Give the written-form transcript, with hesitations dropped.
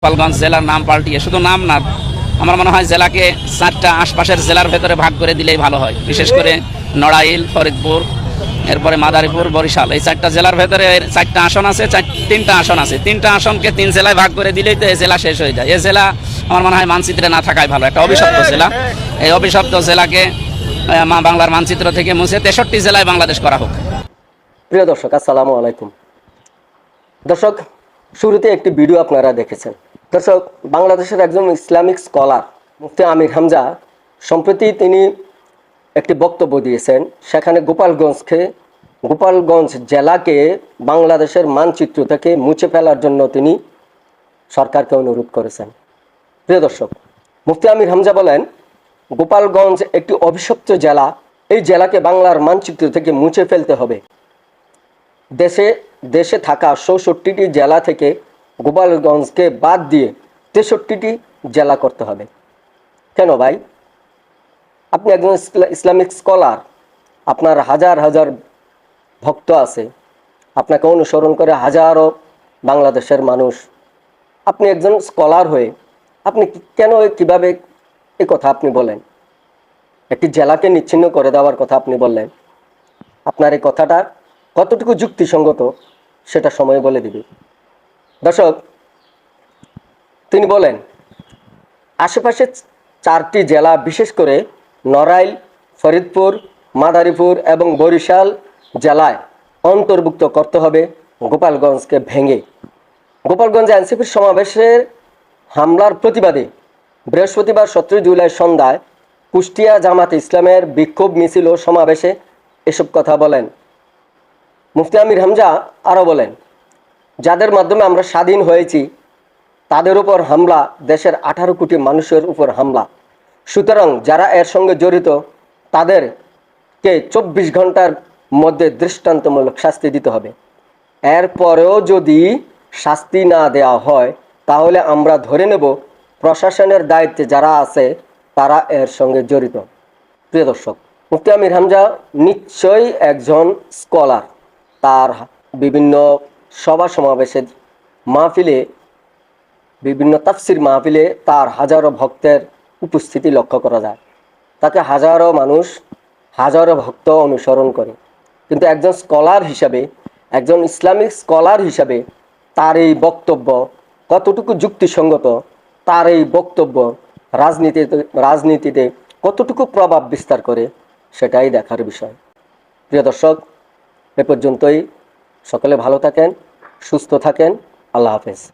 গোপালগঞ্জ জেলার নাম পাল্টিয়ে শুধু নাম না, আমার মনে হয় জেলাকে 4টা আশপাশের জেলার ভেতরে ভাগ করে দিলেই ভালো হয়। বিশেষ করে নড়াইল, ফরিদপুর, এরপরে মাদারীপুর, বরিশাল, এই 4টা জেলার ভেতরে 4টা আসন আছে, 3টা আসন আছে। 3টা আসনকে 3 জেলায় ভাগ করে দিলেই তো এই জেলা শেষ হয়ে যায়। এই জেলা আমার মনে হয় মানচিত্রে না থাকাই ভালো, একটা অভিশপ্ত জেলা। এই অভিশপ্ত জেলাকে বাংলার মানচিত্র থেকে মুছে 63 জেলায় বাংলাদেশ করা হোক। প্রিয় দর্শক, আসসালামু আলাইকুম। দর্শক, শুরুতে একটি ভিডিও আপনারা দেখেছেন। দর্শক, বাংলাদেশের একজন ইসলামিক স্কলার মুফতি আমির হামজা সম্প্রতি তিনি একটি বক্তব্য দিয়েছেন। সেখানে গোপালগঞ্জ জেলাকে বাংলাদেশের মানচিত্র থেকে মুছে ফেলার জন্য তিনি সরকারকে অনুরোধ করেছেন। প্রিয় দর্শক, মুফতি আমির হামজা বলেন, গোপালগঞ্জ একটি অভিশপ্ত জেলা, এই জেলাকে বাংলার মানচিত্র থেকে মুছে ফেলতে হবে। দেশে থাকা 64টি জেলা থেকে গোপালগঞ্জকে বাদ দিয়ে 63টি জেলা করতে হবে। কেন ভাই? আপনি একজন ইসলামিক স্কলার, আপনার হাজার হাজার ভক্ত আছে, আপনাকে অনুসরণ করে হাজারো বাংলাদেশের মানুষ। আপনি একজন স্কলার হয়ে আপনি কেন কিভাবে এই কথা আপনি বলেন? একটি জেলাকে নিচ্ছিন্ন করে দেওয়ার কথা আপনি বললেন। আপনার এই কথাটা কতটুকু যুক্তিসঙ্গত সেটা সময় বলে দিবে। দর্শক, তিনি বলেন, আশেপাশে 4টি জেলা, বিশেষ করে নড়াইল, ফরিদপুর, মাদারীপুর এবং বরিশাল জেলায় অন্তর্ভুক্ত করতে হবে গোপালগঞ্জকে ভেঙে। গোপালগঞ্জে এনসিপির সমাবেশের হামলার প্রতিবাদে বৃহস্পতিবার 17 জুলাই সন্ধ্যায় কুষ্টিয়া জামাতে ইসলামের বিক্ষোভ মিছিল ও সমাবেশে এসব কথা বলেন মুফতি আমির হামজা। আরও বলেন, যাদের মাধ্যমে আমরা স্বাধীন হয়েছি তাদের উপর হামলা দেশের 18 কোটি মানুষের উপর হামলা। সুতরাং যারা এর সঙ্গে জড়িত তাদেরকে 24 ঘন্টার মধ্যে দৃষ্টান্তমূলক শাস্তি দিতে হবে। এরপরেও যদি শাস্তি না দেওয়া হয় তাহলে আমরা ধরে নেব প্রশাসনের দায়িত্বে যারা আছে তারা এর সঙ্গে জড়িত। প্রিয় দর্শক, মুফতি আমির হামজা নিশ্চয়ই একজন স্কলার। তার বিভিন্ন সভা সমাবেশের মাহফিলে, বিভিন্ন তাফসির মাহফিলে তার হাজারো ভক্তের উপস্থিতি লক্ষ্য করা যায়। তাকে হাজারো মানুষ, হাজারো ভক্ত অনুসরণ করে। কিন্তু একজন স্কলার হিসাবে, একজন ইসলামিক স্কলার হিসাবে তার এই বক্তব্য কতটুকু যুক্তিসঙ্গত, তার এই বক্তব্য রাজনীতিতে কতটুকু প্রভাব বিস্তার করে, সেটাই দেখার বিষয়। প্রিয় দর্শক, এ পর্যন্তই। সকলে ভালো থাকেন, সুস্থ থাকেন। আল্লাহ হাফেজ।